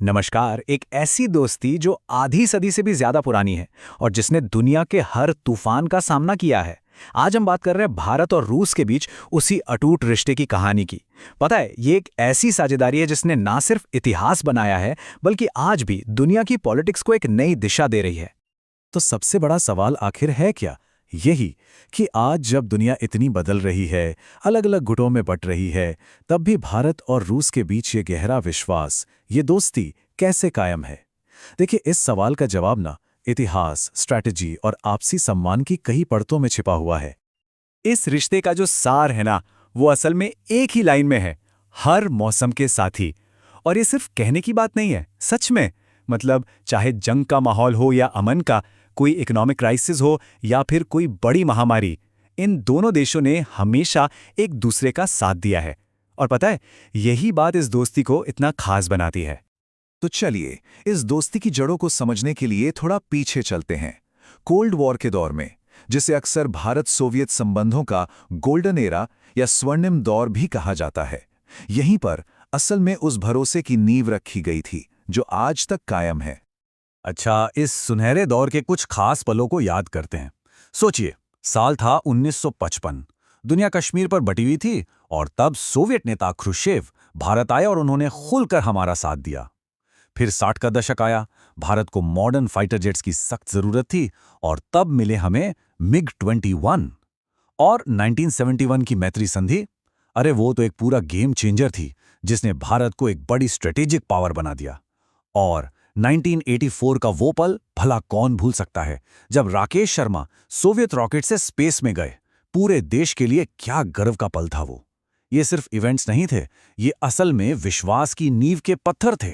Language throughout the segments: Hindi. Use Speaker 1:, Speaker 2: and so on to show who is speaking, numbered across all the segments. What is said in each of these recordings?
Speaker 1: नमस्कार। एक ऐसी दोस्ती जो आधी सदी से भी ज्यादा पुरानी है और जिसने दुनिया के हर तूफान का सामना किया है। आज हम बात कर रहे हैं भारत और रूस के बीच उसी अटूट रिश्ते की कहानी की। पता है, ये एक ऐसी साझेदारी है जिसने ना सिर्फ इतिहास बनाया है बल्कि आज भी दुनिया की पॉलिटिक्स को एक नई दिशा दे रही है।
Speaker 2: तो सबसे बड़ा सवाल आखिर है क्या? यही कि आज जब दुनिया इतनी बदल रही है, अलग अलग गुटों में बट रही है, तब भी भारत और रूस के बीच ये गहरा विश्वास, ये दोस्ती कैसे कायम है? देखिए, इस सवाल का जवाब ना इतिहास, स्ट्रैटेजी और आपसी सम्मान की कई परतों में छिपा हुआ है।
Speaker 1: इस रिश्ते का जो सार है ना, वो असल में एक ही लाइन में है, हर मौसम के साथी। और ये सिर्फ कहने की बात नहीं है, सच में। मतलब चाहे जंग का माहौल हो या अमन का, कोई इकोनॉमिक क्राइसिस हो या फिर कोई बड़ी महामारी, इन दोनों देशों ने हमेशा एक दूसरे का साथ दिया है। और पता है, यही बात इस दोस्ती को इतना खास बनाती है।
Speaker 2: तो चलिए, इस दोस्ती की जड़ों को समझने के लिए थोड़ा पीछे चलते हैं। कोल्ड वॉर के दौर में, जिसे अक्सर भारत सोवियत संबंधों का गोल्डन एरा या स्वर्णिम दौर भी कहा जाता है, यहीं पर असल में उस भरोसे की नींव रखी गई थी जो आज तक कायम है।
Speaker 3: अच्छा, इस सुनहरे दौर के कुछ खास पलों को याद करते हैं। सोचिए, साल था 1955। दुनिया कश्मीर पर बटी हुई थी और तब सोवियत नेता ख्रुश्चेव भारत आए और उन्होंने खुलकर हमारा साथ दिया। फिर 60 का दशक आया, भारत को मॉडर्न फाइटर जेट्स की सख्त जरूरत थी और तब मिले हमें मिग-21। और 1971 की मैत्री संधि, अरे वो तो एक पूरा गेम चेंजर थी, जिसने भारत को एक बड़ी स्ट्रेटेजिक पावर बना दिया। और 1984 का वो पल भला कौन भूल सकता है, जब राकेश शर्मा सोवियत रॉकेट से स्पेस में गए। पूरे देश के लिए क्या गर्व का पल था वो। ये सिर्फ इवेंट्स नहीं थे, ये असल में विश्वास की नींव के पत्थर थे।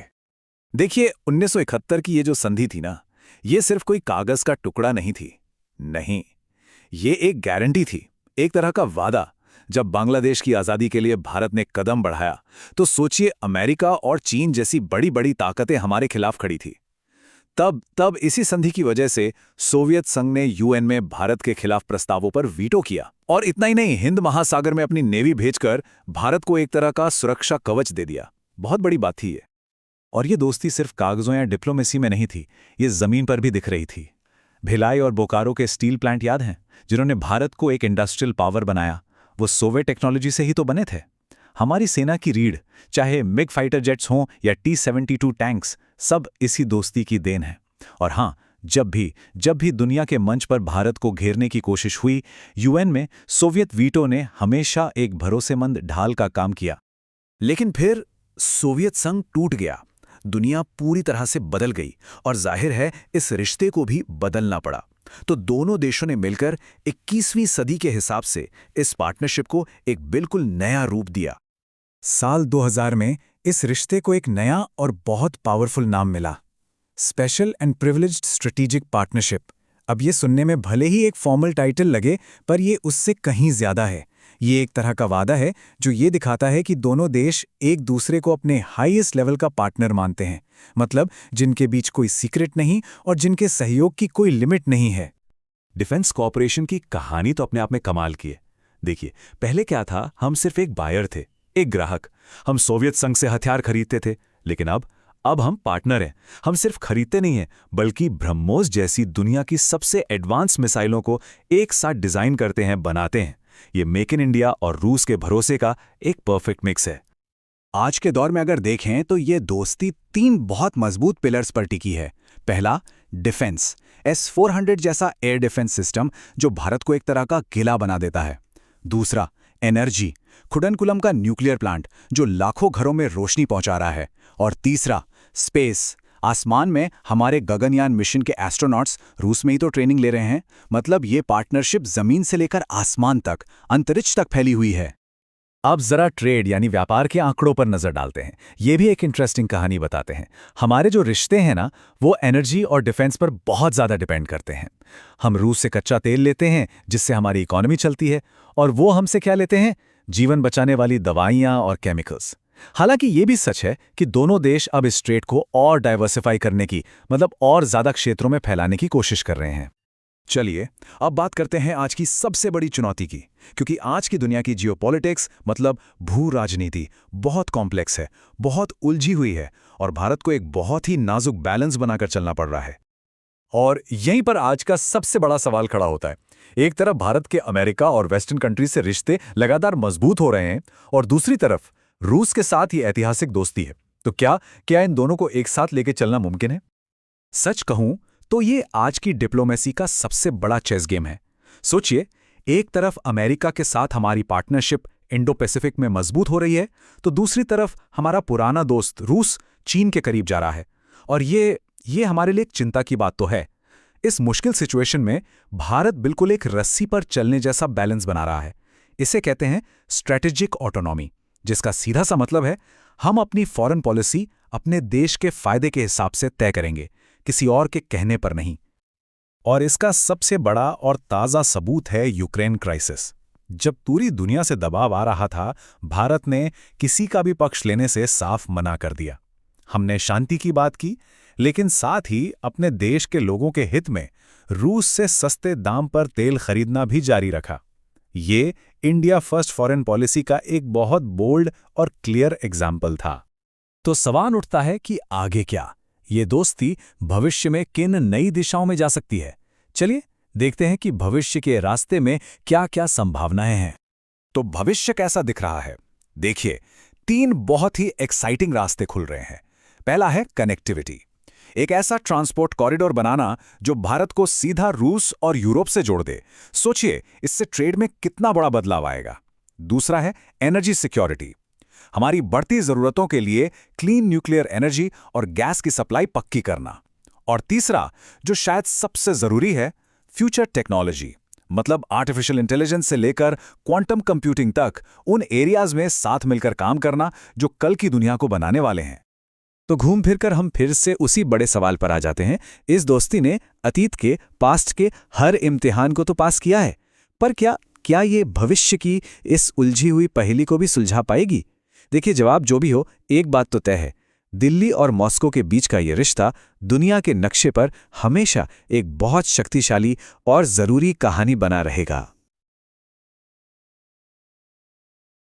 Speaker 1: देखिए, 1971 की ये जो संधि थी ना, ये सिर्फ कोई कागज का टुकड़ा नहीं थी। नहीं, ये एक गारंटी थी, एक तरह का वादा। जब बांग्लादेश की आज़ादी के लिए भारत ने कदम बढ़ाया, तो सोचिए, अमेरिका और चीन जैसी बड़ी बड़ी ताकतें हमारे खिलाफ खड़ी थी। तब इसी संधि की वजह से सोवियत संघ ने यूएन में भारत के खिलाफ प्रस्तावों पर वीटो किया। और इतना ही नहीं, हिंद महासागर में अपनी नेवी भेजकर भारत को एक तरह का सुरक्षा कवच दे दिया। बहुत बड़ी बात थी ये।
Speaker 2: और ये दोस्ती सिर्फ कागजों या डिप्लोमेसी में नहीं थी, ये जमीन पर भी दिख रही थी। भिलाई और बोकारो के स्टील प्लांट याद हैं, जिन्होंने भारत को एक इंडस्ट्रियल पावर बनाया? वो सोवियत टेक्नोलॉजी से ही तो बने थे। हमारी सेना की रीढ़, चाहे मिग फाइटर जेट्स हों या T-72 टैंक्स, सब इसी दोस्ती की देन है। और हाँ, जब भी दुनिया के मंच पर भारत को घेरने की कोशिश हुई, यूएन में सोवियत वीटो ने हमेशा एक भरोसेमंद ढाल का काम किया।
Speaker 1: लेकिन फिर सोवियत संघ टूट गया, दुनिया पूरी तरह से बदल गई और जाहिर है इस रिश्ते को भी बदलना पड़ा। तो दोनों देशों ने मिलकर 21वीं सदी के हिसाब से इस पार्टनरशिप को एक बिल्कुल नया रूप दिया।
Speaker 2: साल 2000 में इस रिश्ते को एक नया और बहुत पावरफुल नाम मिला, special and privileged strategic partnership. अब ये सुनने में भले ही एक फॉर्मल टाइटल लगे, पर ये उससे कहीं ज्यादा है। ये एक तरह का वादा है जो ये दिखाता है कि दोनों देश एक दूसरे को अपने हाईएस्ट लेवल का पार्टनर मानते हैं। मतलब जिनके बीच कोई सीक्रेट नहीं और जिनके सहयोग की कोई लिमिट नहीं है।
Speaker 3: डिफेंस कॉर्पोरेशन की कहानी तो अपने आप में कमाल की है। देखिए, पहले क्या था, हम सिर्फ एक बायर थे, एक ग्राहक। हम सोवियत संघ से हथियार खरीदते थे, लेकिन अब हम पार्टनर हैं। हम सिर्फ खरीदते नहीं हैं, बल्कि ब्रह्मोस जैसी दुनिया की सबसे एडवांस मिसाइलों को एक साथ डिजाइन करते हैं, बनाते हैं। ये मेक इन इंडिया और रूस के भरोसे का एक परफेक्ट मिक्स है।
Speaker 1: आज के दौर में अगर देखें तो ये दोस्ती 3 बहुत मजबूत पिलर्स पर टिकी है। पहला, डिफेंस, S-400 जैसा एयर डिफेंस सिस्टम जो भारत को एक तरह का किला बना देता है। दूसरा, एनर्जी, कुडनकुलम का न्यूक्लियर प्लांट जो लाखों घरों में रोशनी पहुंचा रहा है। और तीसरा, स्पेस, आसमान में हमारे गगनयान मिशन के एस्ट्रोनॉट्स रूस में ही तो ट्रेनिंग ले रहे हैं। मतलब ये पार्टनरशिप जमीन से लेकर आसमान तक, अंतरिक्ष तक फैली हुई है।
Speaker 2: अब जरा ट्रेड यानी व्यापार के आंकड़ों पर नजर डालते हैं। ये भी एक इंटरेस्टिंग कहानी बताते हैं। हमारे जो रिश्ते हैं ना, वो एनर्जी और डिफेंस पर बहुत ज़्यादा डिपेंड करते हैं। हम रूस से कच्चा तेल लेते हैं, जिससे हमारी इकोनॉमी चलती है, और वो हमसे क्या लेते हैं? जीवन बचाने वाली दवाइयाँ और केमिकल्स। हालांकि ये भी सच है कि दोनों देश अब इस ट्रेड को और डाइवर्सिफाई करने की, मतलब और ज़्यादा क्षेत्रों में फैलाने की कोशिश कर रहे हैं।
Speaker 1: चलिए अब बात करते हैं आज की सबसे बड़ी चुनौती की, क्योंकि आज की दुनिया की जियोपॉलिटिक्स मतलब भू राजनीति बहुत कॉम्प्लेक्स है, बहुत उलझी हुई है और भारत को एक बहुत ही नाजुक बैलेंस बनाकर चलना पड़ रहा है।
Speaker 2: और यहीं पर आज का सबसे बड़ा सवाल खड़ा होता है। एक तरफ भारत के अमेरिका और वेस्टर्न कंट्री से रिश्ते लगातार मजबूत हो रहे हैं और दूसरी तरफ रूस के साथ ही ऐतिहासिक दोस्ती है। तो क्या इन दोनों को एक साथ लेके चलना मुमकिन है?
Speaker 1: सच कहूं तो ये आज की डिप्लोमेसी का सबसे बड़ा चेस गेम है। सोचिए, एक तरफ अमेरिका के साथ हमारी पार्टनरशिप इंडो पैसिफिक में मजबूत हो रही है, तो दूसरी तरफ हमारा पुराना दोस्त रूस चीन के करीब जा रहा है। और ये हमारे लिए एक चिंता की बात तो है। इस मुश्किल सिचुएशन में भारत बिल्कुल एक रस्सी पर चलने जैसा बैलेंस बना रहा है। इसे कहते हैं स्ट्रैटेजिक ऑटोनॉमी, जिसका सीधा सा मतलब है हम अपनी फॉरेन पॉलिसी अपने देश के फायदे के हिसाब से तय करेंगे, किसी और के कहने पर नहीं।
Speaker 2: और इसका सबसे बड़ा और ताज़ा सबूत है यूक्रेन क्राइसिस। जब पूरी दुनिया से दबाव आ रहा था, भारत ने किसी का भी पक्ष लेने से साफ मना कर दिया। हमने शांति की बात की, लेकिन साथ ही अपने देश के लोगों के हित में रूस से सस्ते दाम पर तेल खरीदना भी जारी रखा। ये इंडिया फर्स्ट फॉरेन पॉलिसी का एक बहुत बोल्ड और क्लियर एग्जाम्पल था।
Speaker 3: तो सवाल उठता है कि आगे क्या? ये दोस्ती भविष्य में किन नई दिशाओं में जा सकती है? चलिए देखते हैं कि भविष्य के रास्ते में क्या-क्या संभावनाएं हैं।
Speaker 1: तो भविष्य कैसा दिख रहा है? देखिए, 3 बहुत ही एक्साइटिंग रास्ते खुल रहे हैं। पहला है कनेक्टिविटी, एक ऐसा ट्रांसपोर्ट कॉरिडोर बनाना जो भारत को सीधा रूस और यूरोप से जोड़ दे। सोचिए, इससे ट्रेड में कितना बड़ा बदलाव आएगा। दूसरा है एनर्जी सिक्योरिटी, हमारी बढ़ती जरूरतों के लिए क्लीन न्यूक्लियर एनर्जी और गैस की सप्लाई पक्की करना। और तीसरा, जो शायद सबसे जरूरी है, फ्यूचर टेक्नोलॉजी, मतलब आर्टिफिशियल इंटेलिजेंस से लेकर क्वांटम कंप्यूटिंग तक उन एरियाज में साथ मिलकर काम करना जो कल की दुनिया को बनाने वाले हैं।
Speaker 2: तो घूम फिरकर हम फिर से उसी बड़े सवाल पर आ जाते हैं। इस दोस्ती ने अतीत के, पास्ट के हर इम्तिहान को तो पास किया है, पर क्या ये भविष्य की इस उलझी हुई पहेली को भी सुलझा पाएगी? देखिए, जवाब जो भी हो, एक बात तो तय है, दिल्ली और मॉस्को के बीच का ये रिश्ता दुनिया के नक्शे पर हमेशा एक बहुत शक्तिशाली और जरूरी कहानी बना रहेगा।